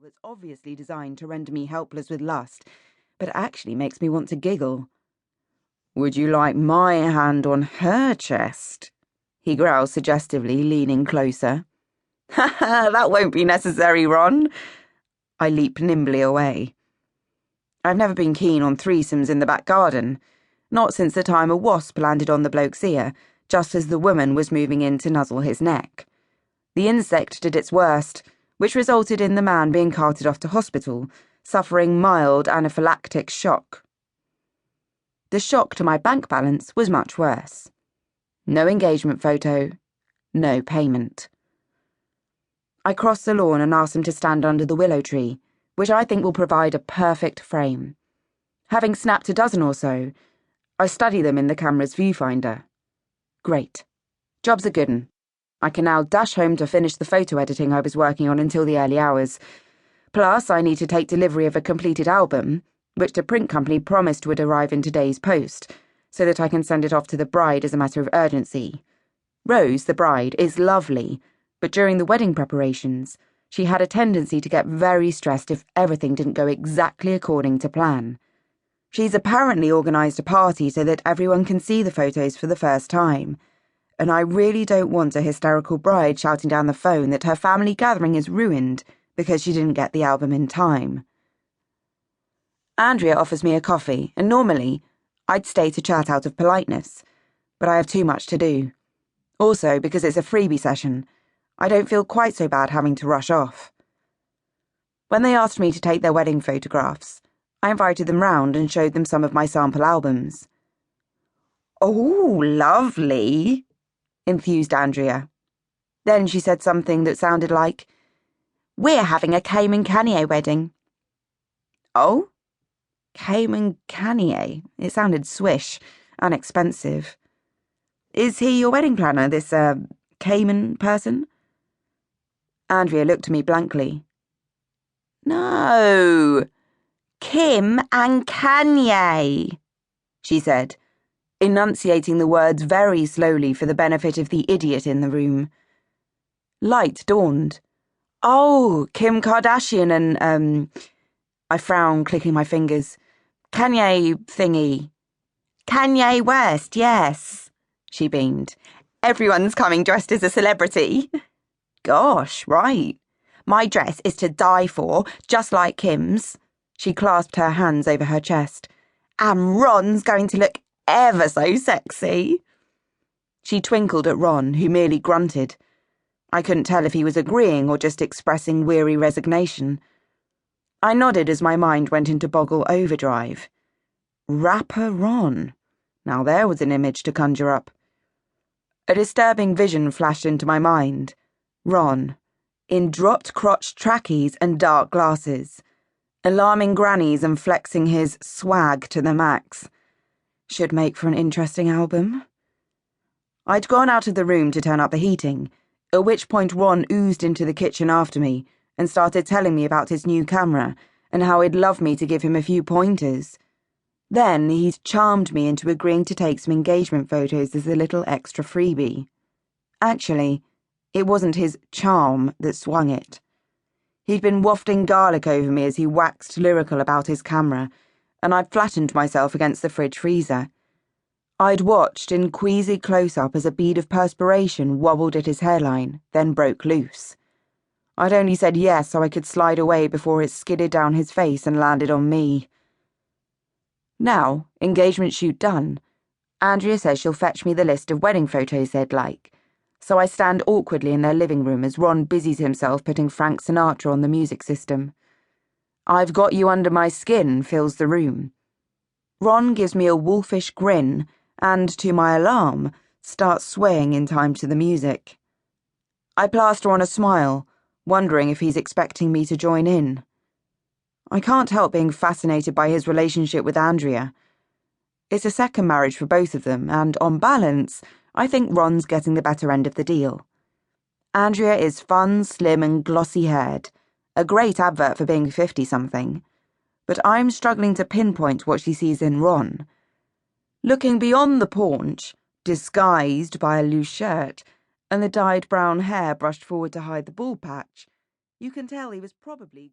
that's obviously designed to render me helpless with lust, but actually makes me want to giggle. "Would you like my hand on her chest?" he growls suggestively, leaning closer. "Ha ha, that won't be necessary, Ron." I leap nimbly away. I've never been keen on threesomes in the back garden, not since the time a wasp landed on the bloke's ear, just as the woman was moving in to nuzzle his neck. The insect did its worst, which resulted in the man being carted off to hospital, suffering mild anaphylactic shock. The shock to my bank balance was much worse. No engagement photo, no payment. I cross the lawn and ask him to stand under the willow tree, which I think will provide a perfect frame. Having snapped a dozen or so, I study them in the camera's viewfinder. Great. Job's a good 'un. I can now dash home to finish the photo editing I was working on until the early hours. Plus, I need to take delivery of a completed album, which the print company promised would arrive in today's post, so that I can send it off to the bride as a matter of urgency. Rose, the bride, is lovely, but during the wedding preparations, she had a tendency to get very stressed if everything didn't go exactly according to plan. She's apparently organised a party so that everyone can see the photos for the first time, and I really don't want a hysterical bride shouting down the phone that her family gathering is ruined because she didn't get the album in time. Andrea offers me a coffee, and normally, I'd stay to chat out of politeness, but I have too much to do. Also, because it's a freebie session, I don't feel quite so bad having to rush off. When they asked me to take their wedding photographs, I invited them round and showed them some of my sample albums. "Oh, lovely," enthused Andrea. Then she said something that sounded like, "We're having a Cayman Kanye wedding." "Oh? Cayman Kanye?" It sounded swish and expensive. "Is he your wedding planner, this, Cayman person?" Andrea looked at me blankly. "No, Kim and Kanye," she said, enunciating the words very slowly for the benefit of the idiot in the room. Light dawned. "Oh, Kim Kardashian and, I frowned, clicking my fingers. "Kanye thingy." "Kanye West, yes," she beamed. "Everyone's coming dressed as a celebrity." "Gosh, right. My dress is to die for, just like Kim's." She clasped her hands over her chest. "And Ron's going to look ever so sexy." She twinkled at Ron, who merely grunted. I couldn't tell if he was agreeing or just expressing weary resignation. I nodded as my mind went into boggle overdrive. Rapper Ron. Now there was an image to conjure up. A disturbing vision flashed into my mind. Ron, in dropped-crotch trackies and dark glasses, alarming grannies and flexing his swag to the max. Should make for an interesting album. I'd gone out of the room to turn up the heating, at which point Ron oozed into the kitchen after me and started telling me about his new camera and how he'd love me to give him a few pointers. Then he'd charmed me into agreeing to take some engagement photos as a little extra freebie. Actually, it wasn't his charm that swung it. He'd been wafting garlic over me as he waxed lyrical about his camera, and I'd flattened myself against the fridge freezer. I'd watched in queasy close-up as a bead of perspiration wobbled at his hairline, then broke loose. I'd only said yes so I could slide away before it skidded down his face and landed on me. Now, engagement shoot done, Andrea says she'll fetch me the list of wedding photos they'd like, so I stand awkwardly in their living room as Ron busies himself putting Frank Sinatra on the music system. "I've got you under my skin" fills the room. Ron gives me a wolfish grin and, to my alarm, starts swaying in time to the music. I plaster on a smile, wondering if he's expecting me to join in. I can't help being fascinated by his relationship with Andrea. It's a second marriage for both of them, and on balance, I think Ron's getting the better end of the deal. Andrea is fun, slim, and glossy-haired, a great advert for being 50-something, but I'm struggling to pinpoint what she sees in Ron. Looking beyond the paunch, disguised by a loose shirt, and the dyed brown hair brushed forward to hide the bald patch, you can tell he was probably